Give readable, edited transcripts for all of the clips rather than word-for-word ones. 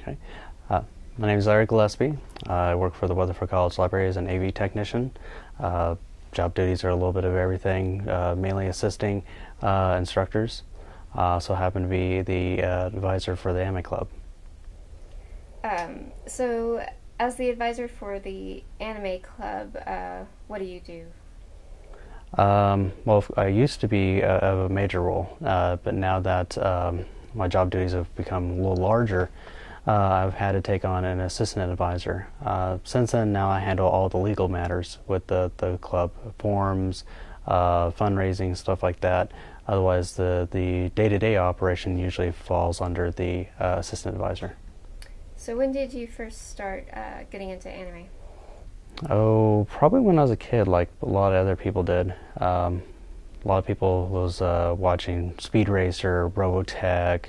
Okay. My name is Gillespie. I work for the Weatherford College Library as an AV technician. Job duties are a little bit of everything, mainly assisting instructors. So I happen to be the advisor for the anime club. So, as the advisor for the anime club, what do you do? Well, I used to be a major role, but now that my job duties have become a little larger, I've had to take on an assistant advisor. Since then, now I handle all the legal matters with the club forms, fundraising, stuff like that. Otherwise, the day-to-day operation usually falls under the assistant advisor. So, when did you first start getting into anime? Oh, probably when I was a kid, like a lot of other people did. A lot of people was watching Speed Racer, Robotech,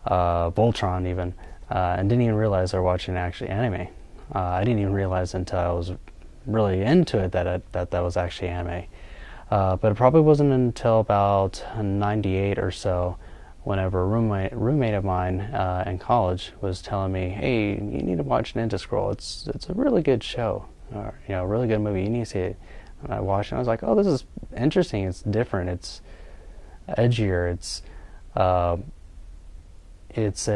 Voltron even, and didn't even realize they were watching actually anime. I didn't even realize until I was really into it that was actually anime. But it probably wasn't until about '98 or so, whenever a roommate of mine in college was telling me, "Hey, you need to watch Ninja Scroll. It's a really good show, or a really good movie. You need to see it." And I watched it. And I was like, "Oh, this is interesting. It's different. It's edgier. It's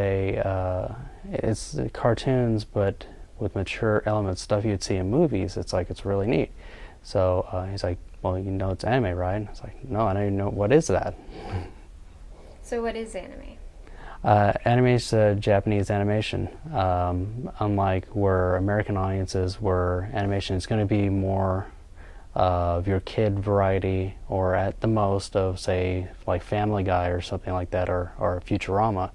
cartoons, but with mature elements, stuff you'd see in movies. It's really neat." So he's like, "Well, you know it's anime, right?" And I was like, "No, I don't even know what is that." So, what is anime? Anime is Japanese animation. Unlike where American audiences, where animation is going to be more of your kid variety, or at the most of, say, like Family Guy or something like that, or Futurama,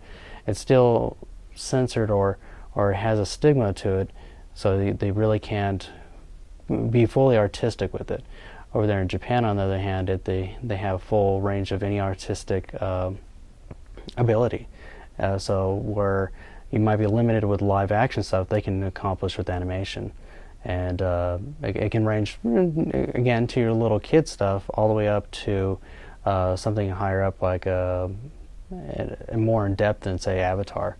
it's still censored or has a stigma to it, so they really can't be fully artistic with it. Over there in Japan, on the other hand, they have full range of any artistic ability. So where you might be limited with live action stuff, they can accomplish with animation. And it can range, again, to your little kid stuff, all the way up to something higher up, like more in depth than, say, Avatar.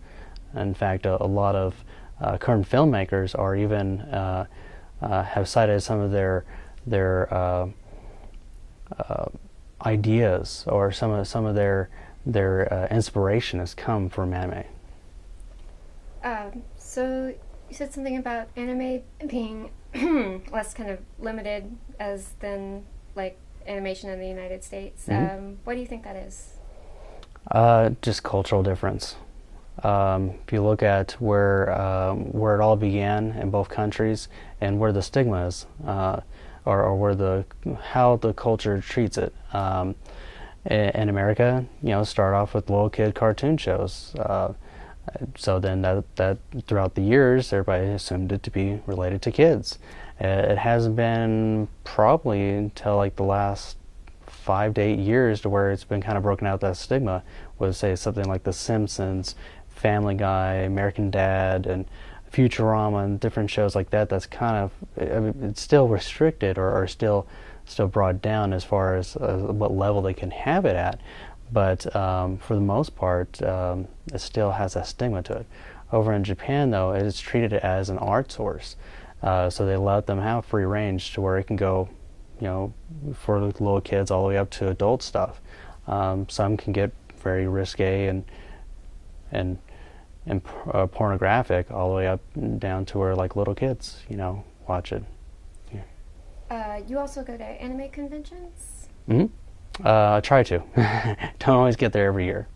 In fact, a lot of current filmmakers are even have cited some of their ideas, or some of their inspiration has come from anime. So, you said something about anime being less kind of limited as than like animation in the United States. Mm-hmm. What do you think that is? Just cultural difference. If you look at where it all began in both countries, and where the stigma is, or where how the culture treats it. In America, start off with little kid cartoon shows. So then that throughout the years, everybody assumed it to be related to kids. It hasn't been probably until like the last 5 to 8 years to where it's been kind of broken out, that stigma, with, say, something like The Simpsons, Family Guy, American Dad, and Futurama, and different shows like that. That's kind of, it's still restricted, or still brought down as far as what level they can have it at. But for the most part, it still has that stigma to it. Over in Japan, though, it's treated as an art source. So they let them have free range to where it can go, for little kids all the way up to adult stuff. Some can get very risque and pornographic, all the way up down to where like little kids, watch it. You also go to anime conventions? Mm-hmm. I try to. Don't always get there every year.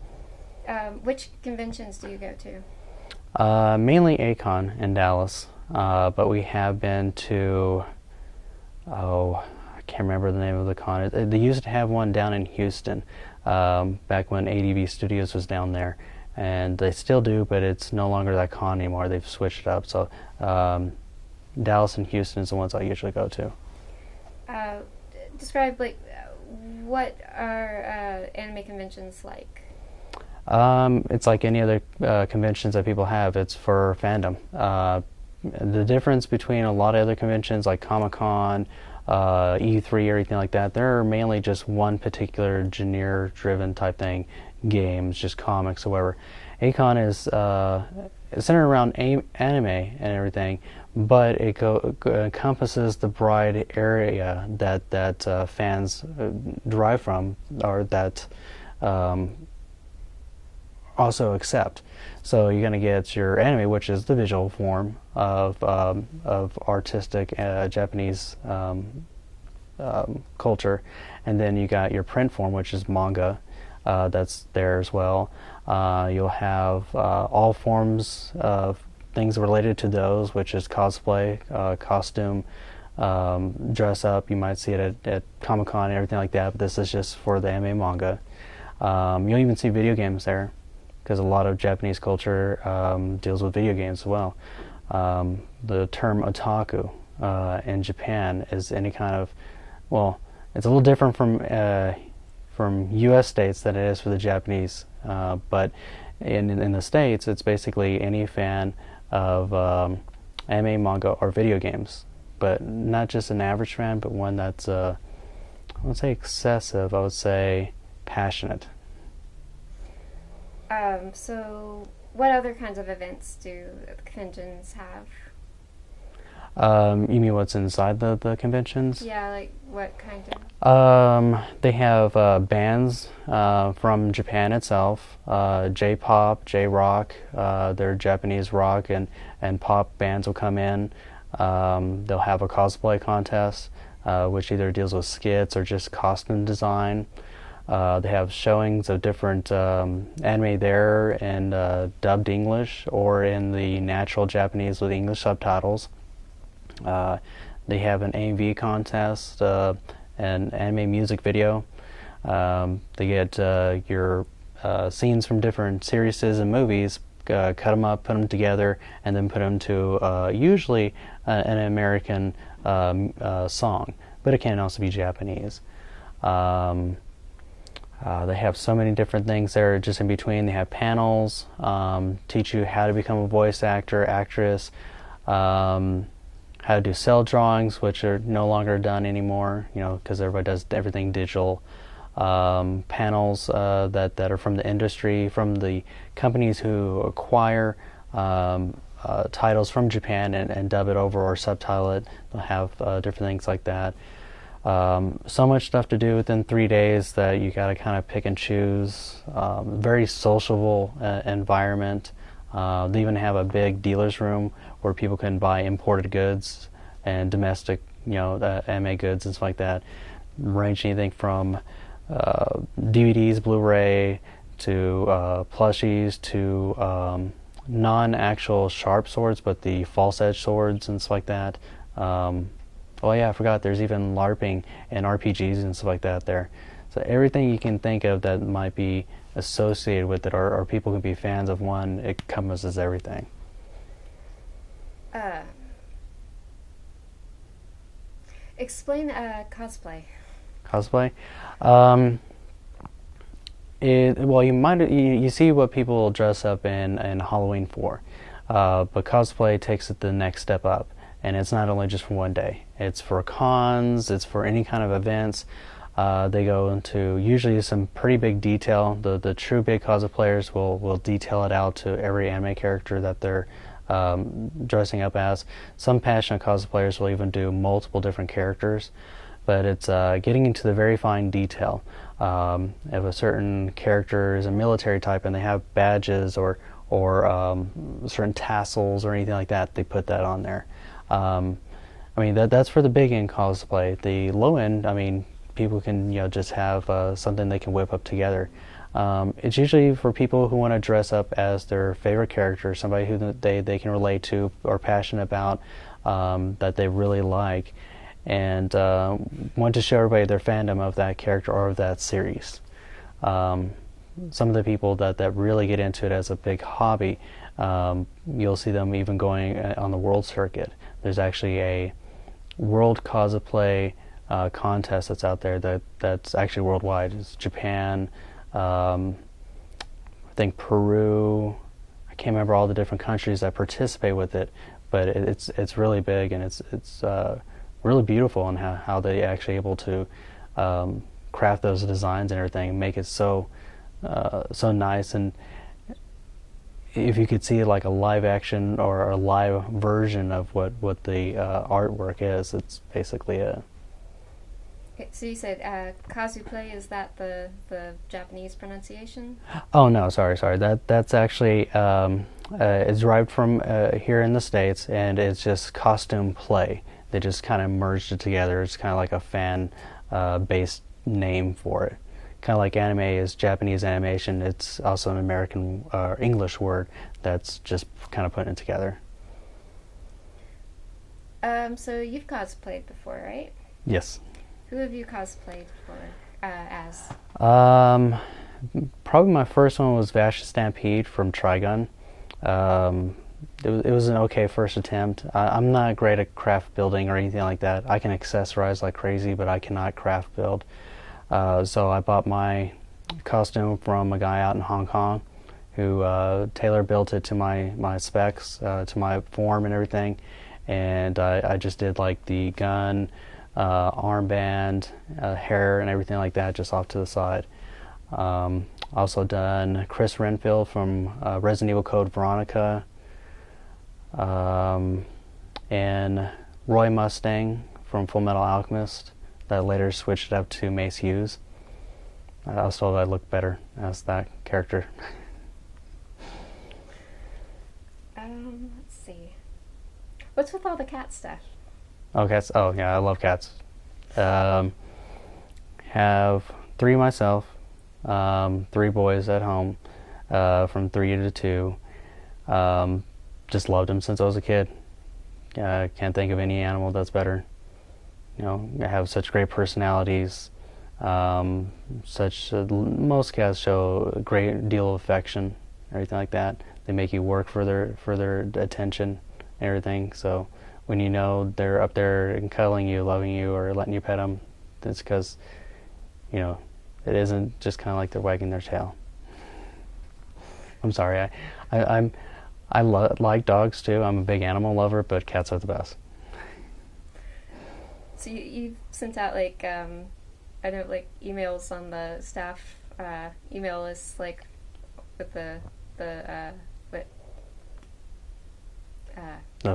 Which conventions do you go to? Mainly ACON in Dallas, but we have been to, I can't remember the name of the con. They used to have one down in Houston, back when ADV Studios was down there, and they still do, but it's no longer that con anymore. They've switched it up. So Dallas and Houston is the ones I usually go to. Describe, like, what are anime conventions like? It's like any other conventions that people have. It's for fandom. The difference between a lot of other conventions like Comic-Con, E3, everything like that, they're mainly just one particular genre-driven type thing, games, just comics, or whatever. ACON is it's centered around anime and everything, but it encompasses the broad area that fans derive from, or that also accept. So you're going to get your anime, which is the visual form of artistic Japanese culture, and then you got your print form, which is manga. That's there as well. You'll have all forms of things related to those, which is cosplay, costume, dress up. You might see it at Comic-Con and everything like that, but this is just for the anime manga. You'll even see video games there, because a lot of Japanese culture deals with video games as well. The term otaku in Japan is any kind of, well, it's a little different from U.S. states than it is for the Japanese, but in the States, it's basically any fan of anime, manga, or video games, but not just an average fan, but one that's, I wouldn't say excessive, I would say passionate. So what other kinds of events do conventions have? You mean what's inside the conventions? Yeah, like what kind of? They have bands from Japan itself, J-pop, J-rock. Their Japanese rock and pop bands will come in. They'll have a cosplay contest, which either deals with skits or just costume design. They have showings of different anime there in dubbed English or in the natural Japanese with English subtitles. They have an AV contest, an anime music video. They get your scenes from different series and movies, cut them up, put them together, and then put them to usually an American song, but it can also be Japanese. They have so many different things there just in between. They have panels, teach you how to become a voice actor, actress, how to do cell drawings, which are no longer done anymore, because everybody does everything digital. Panels that are from the industry, from the companies who acquire titles from Japan and dub it over or subtitle it. They'll have different things like that. So much stuff to do within 3 days that you got to kind of pick and choose. Very sociable environment. They even have a big dealer's room where people can buy imported goods and domestic, anime goods and stuff like that. Range anything from DVDs, Blu-ray, to plushies, to non-actual sharp swords, but the false-edge swords and stuff like that. Oh yeah, I forgot, there's even LARPing and RPGs and stuff like that there. So everything you can think of that might be associated with it, or people can be fans of one, it encompasses everything. Explain cosplay. Cosplay? You see what people dress up in Halloween for, but cosplay takes it the next step up. And it's not only just for one day. It's for cons, it's for any kind of events. They go into usually some pretty big detail. The true big cosplayers will detail it out to every anime character that they're dressing up as. Some passionate cosplayers will even do multiple different characters. But it's getting into the very fine detail. If a certain character is a military type and they have badges or certain tassels or anything like that, they put that on there. That's for the big end cosplay. The low end, people can just have something they can whip up together. It's usually for people who want to dress up as their favorite character, somebody who they can relate to or passionate about, that they really like, and want to show everybody their fandom of that character or of that series. Some of the people that really get into it as a big hobby, you'll see them even going on the world circuit. There's actually a world cosplay contest that's out there that's actually worldwide. It's Japan, I think Peru. I can't remember all the different countries that participate with it, but it's really big, and it's really beautiful in how they actually able to craft those designs and everything, and make it so nice. And if you could see like a live action or a live version of what the artwork is, it's basically a. Okay, so you said cosplay, is that the Japanese pronunciation? Oh no, sorry. That's actually it's derived from here in the States, and it's just costume play. They just kind of merged it together. It's kind of like a fan based name for it. Kind of like anime is Japanese animation. It's also an American English word that's just kind of putting it together. So you've cosplayed before, right? Yes. Who have you cosplayed for as? Probably my first one was Vash Stampede from Trigun. It was an okay first attempt. I'm not great at craft building or anything like that. I can accessorize like crazy, but I cannot craft build. So I bought my costume from a guy out in Hong Kong who tailor built it to my specs, to my form and everything. And I just did like the gun, armband, hair, and everything like that just off to the side. Also done Chris Renfield from Resident Evil Code Veronica, and Roy Mustang from Full Metal Alchemist that later switched up to Mace Hughes. I was told I looked better as that character. Let's see. What's with all the cat stuff? Oh, cats. Oh, yeah, I love cats. Have 3 myself, 3 boys at home, from 3 to 2. Just loved them since I was a kid. Can't think of any animal that's better. They have such great personalities. Most cats show a great deal of affection, everything like that. They make you work for their attention and everything. So when you know they're up there and cuddling you, loving you, or letting you pet them, it's because it isn't just kind of like they're wagging their tail. I'm sorry, I like dogs too. I'm a big animal lover, but cats are the best. So you've sent out like I know like emails on the staff email list, like with the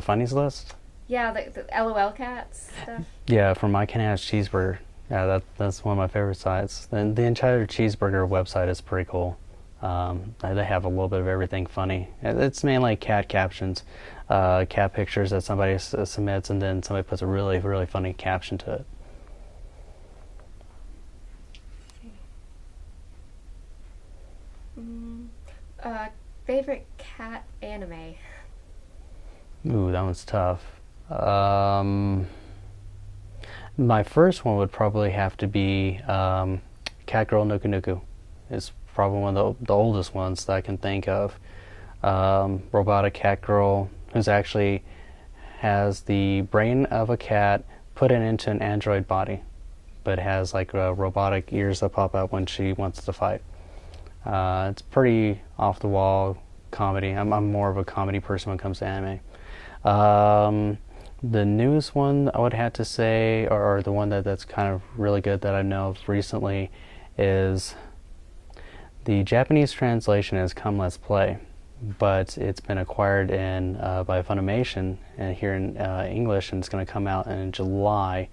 funnies list. Yeah, the LOL cats stuff. Yeah, from My Can Ask Cheeseburger. Yeah, that's one of my favorite sites. And the entire Cheeseburger website is pretty cool. They have a little bit of everything funny. It's mainly cat captions, cat pictures that somebody submits, and then somebody puts a really, really funny caption to it. Favorite cat anime? Ooh, that one's tough. My first one would probably have to be Cat Girl Nuku Nuku. It's probably one of the oldest ones that I can think of. Robotic cat girl who's actually has the brain of a cat put it into an android body, but has like robotic ears that pop out when she wants to fight. It's pretty off the wall comedy. I'm more of a comedy person when it comes to anime. The newest one I would have to say, or the one that's kind of really good that I know of recently, is the Japanese translation is Come Let's Play, but it's been acquired by Funimation here in English, and it's going to come out in July,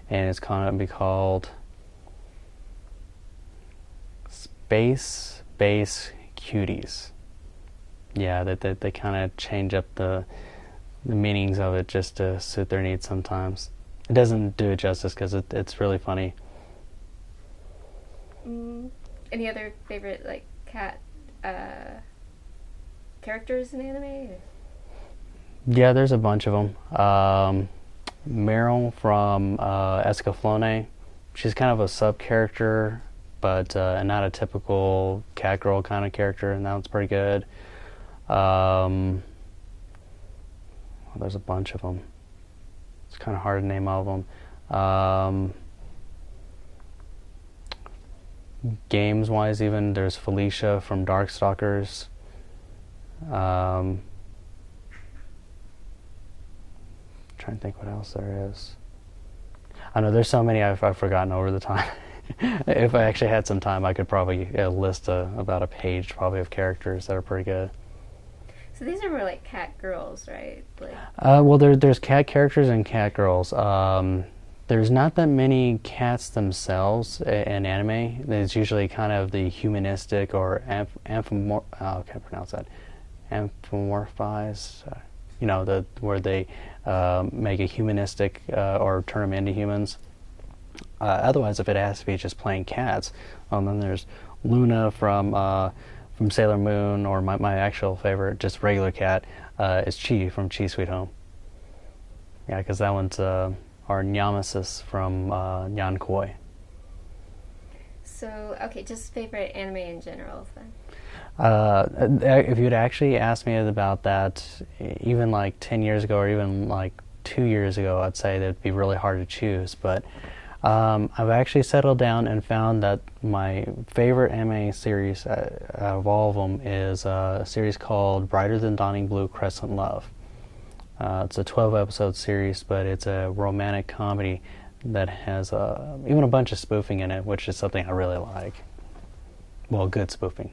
and it's going to be called Space Base Cuties. Yeah, that they kind of change up the meanings of it just to suit their needs sometimes. It doesn't do it justice because it's really funny. Any other favorite like cat characters in anime? Yeah, there's a bunch of them. Meryl from Escaflowne, she's kind of a sub-character, but not a typical cat girl kind of character, and that one's pretty good. There's a bunch of them. It's kind of hard to name all of them. Games-wise, even there's Felicia from Darkstalkers. Trying to think what else there is. I know there's so many I've forgotten over the time. If I actually had some time, I could probably list about a page probably of characters that are pretty good. So these are more like cat girls, right? Like, Well, there's cat characters and cat girls. There's not that many cats themselves in anime. There's usually kind of the humanistic or I can't pronounce that. Anthropomorphized. Where they make a humanistic or turn them into humans. Otherwise, if it has to be just plain cats, then there's Luna from Sailor Moon, or my actual favorite, just regular cat, is Chi from Chi Sweet Home. Yeah, because that one's our Nemesis from Nyan Koi. so okay, just favorite anime in general then. If you'd actually asked me about that even like 10 years ago or even like 2 years ago, I'd say that it'd be really hard to choose. But I've actually settled down and found that my favorite anime series out of all of them is a series called Brighter Than Dawning Blue Crescent Love. It's a 12-episode series, but it's a romantic comedy that has even a bunch of spoofing in it, which is something I really like. Well, good spoofing.